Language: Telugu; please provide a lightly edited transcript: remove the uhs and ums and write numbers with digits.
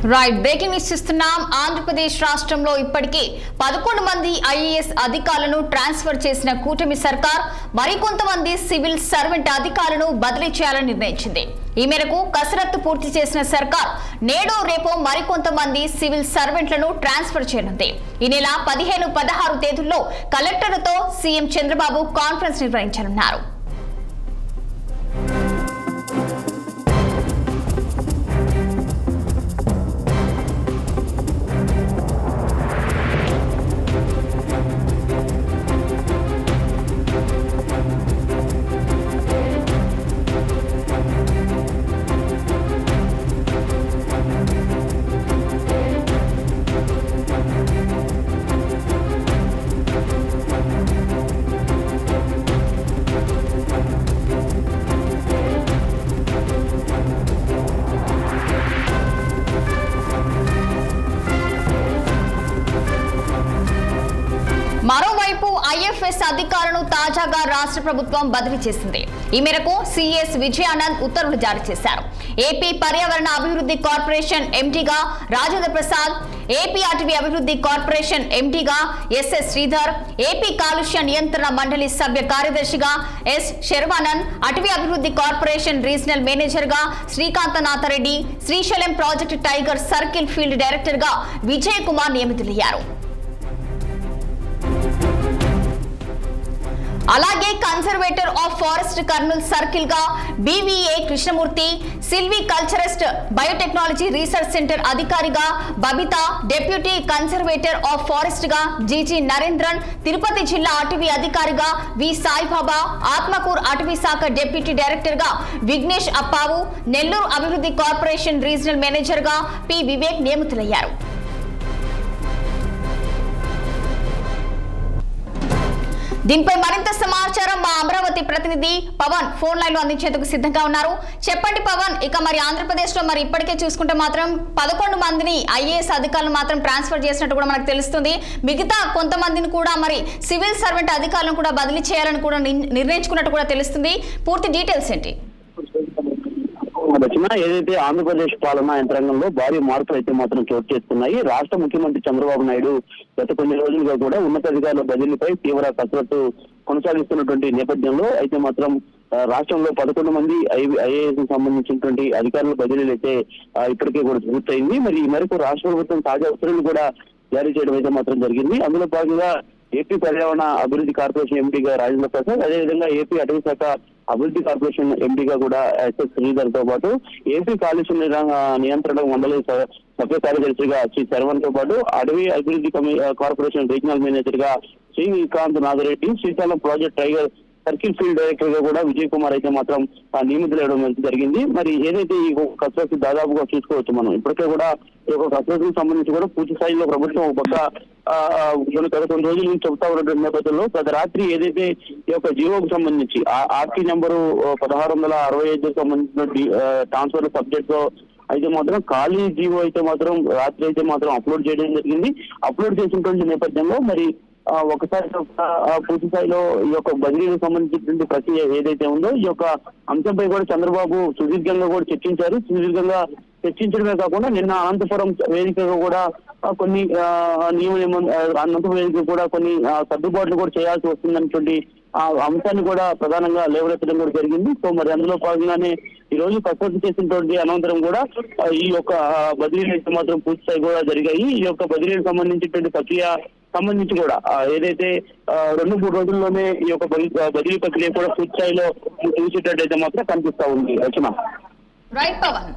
రైట్ బ్రేకింగ్ న్యూస్ చూస్తున్నాం. ఆంధ్రప్రదేశ్ రాష్ట్రంలో ఇప్పటికే 11 మంది ఐఏఎస్ అధికారులను ట్రాన్స్ఫర్ చేసిన కూటమి సర్కార్ మరికొంతమంది సివిల్ సర్వెంట్ అధికారులను బదిలీ చేయాలని నిర్ణయించింది. ఈ మేరకు కసరత్తు పూర్తి చేసిన సర్కార్ నేడో రేపో మరికొంతమంది సివిల్ సర్వెంట్లను ట్రాన్స్ఫర్ చేయనుంది. ఈ నెల 15, 16 తేదీల్లో కలెక్టర్లతో సీఎం చంద్రబాబు కాన్ఫరెన్స్ నిర్వహించనున్నారు. మరోవైపు ఐఎఫ్ఎస్ అధికారులను తాజాగా రాష్ట్ర ప్రభుత్వం బదిలీ చేసింది. ఈ మేరకు సిఎస్ విజయానంద్ ఉత్తర్వులు జారీ చేశారు. ఏపీ పర్యావరణ అభివృద్ధి కార్పొరేషన్ ఎండీగా రాజేంద్ర ప్రసాద్, ఏపీ అటవీ అభివృద్ధి కార్పొరేషన్ ఎండీగా ఎస్ఎస్ శ్రీధర్, ఏపీ కాలుష్య నియంత్రణ మండలి సభ్య కార్యదర్శిగా ఎస్ శర్వానంద్, అటవీ అభివృద్ధి కార్పొరేషన్ రీజనల్ మేనేజర్ గా Srikanthanathareddy, Srisailam project tiger circle field director గా విజయ్ కుమార్ నియమితులయ్యారు. అలాగే conservator of forest Kurnool circle గా BVA Krishnamurthy, silviculturist biotechnology research centre అధికారిగా Babitha, deputy conservator of forest గా జీజీ నరేంద్రన్, తిరుపతి జిల్లా అటవీ అధికారిగా వి సాయిబాబా, ఆత్మకూర్ అటవీ శాఖ డిప్యూటీ డైరెక్టర్ గా విఘ్నేష్ అప్పావు, నెల్లూరు అభివృద్ధి కార్పొరేషన్ రీజనల్ మేనేజర్ గా పి వివేక్ నియమితులయ్యారు. దీనిపై మరింత సమాచారం మా అమరావతి ప్రతినిధి పవన్ ఫోన్ లైన్ లో అందించేందుకు సిద్ధంగా ఉన్నారు. చెప్పండి పవన్, ఇక మరి ఆంధ్రప్రదేశ్ లో మరి ఇప్పటికే చూసుకుంటే మాత్రం 11 మందిని ఐఏఎస్ అధికారులు మాత్రం ట్రాన్స్ఫర్ చేసినట్టు కూడా మనకు తెలుస్తుంది. మిగతా కొంతమందిని కూడా మరి సివిల్ సర్వెంట్ అధికారులను కూడా బదిలీ చేయాలని కూడా నిర్ణయించుకున్నట్టు కూడా తెలుస్తుంది. పూర్తి డీటెయిల్స్ ఏంటి? రచన ఏదైతే ఆంధ్రప్రదేశ్ పాలనా యంత్రాంగంలో భారీ మార్పులు అయితే మాత్రం చోటు చేసుకున్నాయి. రాష్ట్ర ముఖ్యమంత్రి చంద్రబాబు నాయుడు గత కొన్ని రోజులుగా కూడా ఉన్నతాధికారుల బదిలీపై తీవ్ర కసరత్తు కొనసాగిస్తున్నటువంటి నేపథ్యంలో అయితే మాత్రం రాష్ట్రంలో 11 మంది ఐఏఎస్ సంబంధించినటువంటి అధికారుల బదిలీలు అయితే ఇప్పటికే కూడా పూర్తయింది. మరి ఈ మేరకు రాష్ట్ర ప్రభుత్వం తాజా ఉత్తర్వులు కూడా జారీ చేయడం అయితే మాత్రం జరిగింది. అందులో భాగంగా ఏపీ పర్యావరణ అభివృద్ధి కార్పొరేషన్ ఎండీగా రాజేంద్ర ప్రసాద్, అదేవిధంగా ఏపీ అటవీ శాఖ అభివృద్ధి కార్పొరేషన్ ఎండీగా కూడా ఎస్ఎస్ శ్రీధర్ తో పాటు ఏపీ కాలుష్య నియంత్రణ మండలి సభ్య కార్యదర్శిగా శ్రీ శర్వన్ తో పాటు అటవీ అభివృద్ధి కార్పొరేషన్ రీజనల్ మేనేజర్ గా Srikanthanathareddy, Srisailam project tiger circle field director గా కూడా విజయ్ కుమార్ అయితే మాత్రం నియమితులవడం జరిగింది. మరి ఏదైతే ఈ కసరత్తు దాదాపుగా చూసుకోవచ్చు మనం ఇప్పటికే కూడా ఈ యొక్క కసరత్తుకు సంబంధించి కూడా పూర్తి స్థాయిలో ప్రభుత్వం ఒక పక్క గత కొన్ని రోజుల నుంచి చెబుతా ఉన్నటువంటి నేపథ్యంలో గత రాత్రి ఏదైతే ఈ యొక్క జియోకు సంబంధించి ఆర్టీ నెంబరు 1665 సంబంధించిన ట్రాన్స్ఫర్ సబ్జెక్ట్ తో అయితే మాత్రం ఖాళీ జీవో అయితే మాత్రం రాత్రి అయితే మాత్రం అప్లోడ్ చేయడం జరిగింది. అప్లోడ్ చేసినటువంటి నేపథ్యంలో మరి ఒకసారి పూర్తి స్థాయిలో ఈ యొక్క బదిలీకి సంబంధించినటువంటి ప్రక్రియ ఏదైతే ఉందో ఈ యొక్క అంశంపై కూడా చంద్రబాబు సుదీర్ఘంగా కూడా చర్చించారు. సుదీర్ఘంగా చర్చించడమే కాకుండా నిన్న అనంతపురం వేదికగా కూడా కొన్ని అనంతపురం వేదిక కూడా కొన్ని సర్దుబాట్లు కూడా చేయాల్సి వస్తుందన్నటువంటి ఆ అంశాన్ని కూడా ప్రధానంగా లేవనెత్తడం కూడా జరిగింది. సో మరి అందులో భాగంగానే ఈ రోజు కసరత్తు చేసినటువంటి అనంతరం కూడా ఈ యొక్క బదిలీలు అయితే మాత్రం పూర్తి స్థాయి కూడా జరిగాయి. ఈ యొక్క బదిలీకి సంబంధించినటువంటి ప్రక్రియ సంబంధించి కూడా ఏదైతే 2-3 రోజుల్లోనే ఈ యొక్క బదిలీ ప్రక్రియ కూడా పూర్తి స్థాయిలో చూసేటట్టయితే మాత్రం కనిపిస్తా ఉంది. రచన. రైట్ పవన్.